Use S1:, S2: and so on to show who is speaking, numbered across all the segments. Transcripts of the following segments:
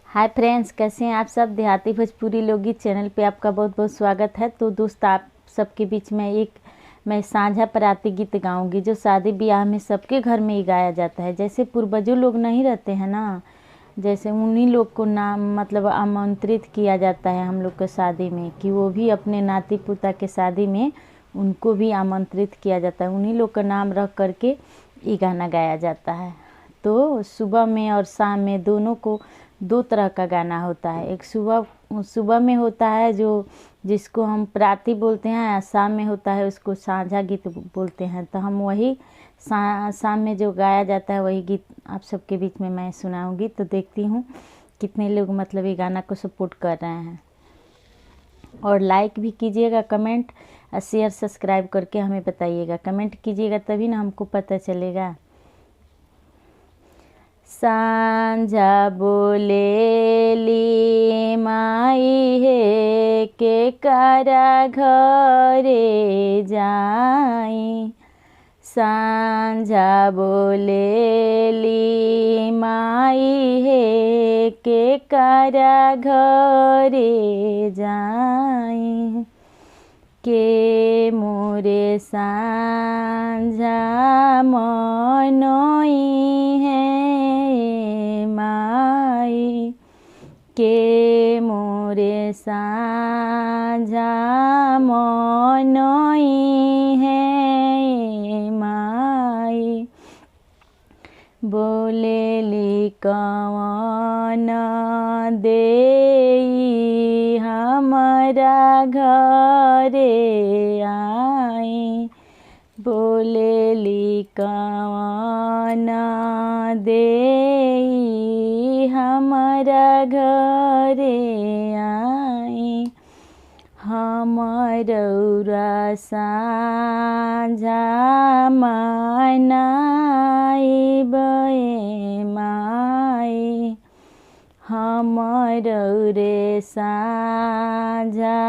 S1: Hi friends, कैसे हैं आप सब। देहाती भोजपुरी लोकगीत चैनल पे आपका बहुत बहुत स्वागत है। तो दोस्त, आप सबके बीच में मैं साझा पराती गीत गाऊंगी जो शादी ब्याह में सबके घर में ही गाया जाता है। जैसे पूर्वजों लोग नहीं रहते हैं ना, जैसे उन्हीं लोग को नाम मतलब आमंत्रित किया जाता है हम लोग के शादी में, कि वो भी अपने नाती पोता के शादी में उनको भी आमंत्रित किया जाता है। उन्हीं लोग का नाम रख करके ये गाना गाया जाता है। तो सुबह में और शाम में दोनों को दो तरह का गाना होता है। एक सुबह में होता है जिसको हम प्राती बोलते हैं, शाम में होता है उसको साझा गीत बोलते हैं। तो हम वही शाम में जो गाया जाता है वही गीत आप सबके बीच में मैं सुनाऊंगी। तो देखती हूँ कितने लोग मतलब ये गाना को सपोर्ट कर रहे हैं। और लाइक भी कीजिएगा, कमेंट और शेयर सब्सक्राइब करके हमें बताइएगा। कमेंट कीजिएगा तभी ना हमको पता चलेगा। सांझा बोलेली माई हे के करा घरे जाई। सांझा बोलेली माई हे के करा घरे जाई। के मोरे सांझा मनोई है माई। के मोरे सांझा मनोई है माई। बोलेली कवन देई हमारा घरे आई। बोलेली कवन देई हमारा घरे आई। हमरौरा साझा मनाई बे माई। हमरौरे साझा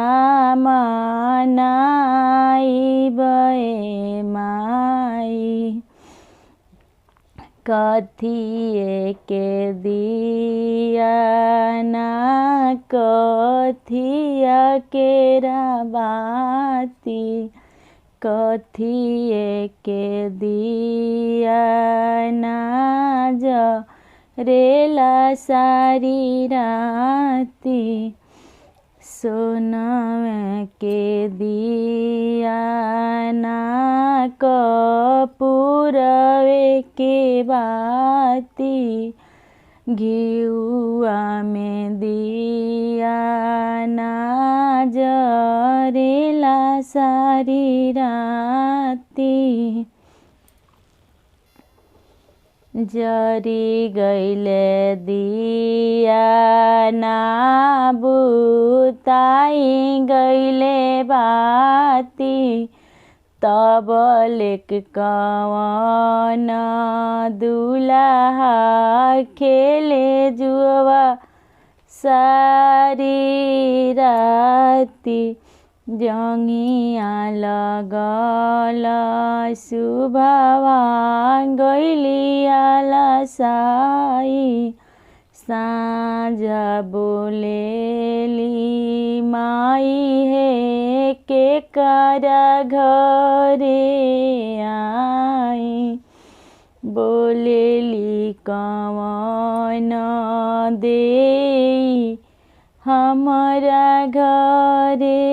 S1: मनाई बे माई। कथिए के दिया ना कथिया के बाती। कथिए के दिया ना रेला सारी राती। सोनवे के दिया ना कपूरवे के बाती। घिउआ में दिया ना जरेला सारी राती। जरी गईले दिया ना बुताई गईले बाती। तब लेक कवन दुल्हा खेले जुआ सारी राती। जंगिया लगल सुभावा गईलिया साई। साझा बोलेली माई हे के करा घरे आई। बोलेली कवन देई हमारा घरे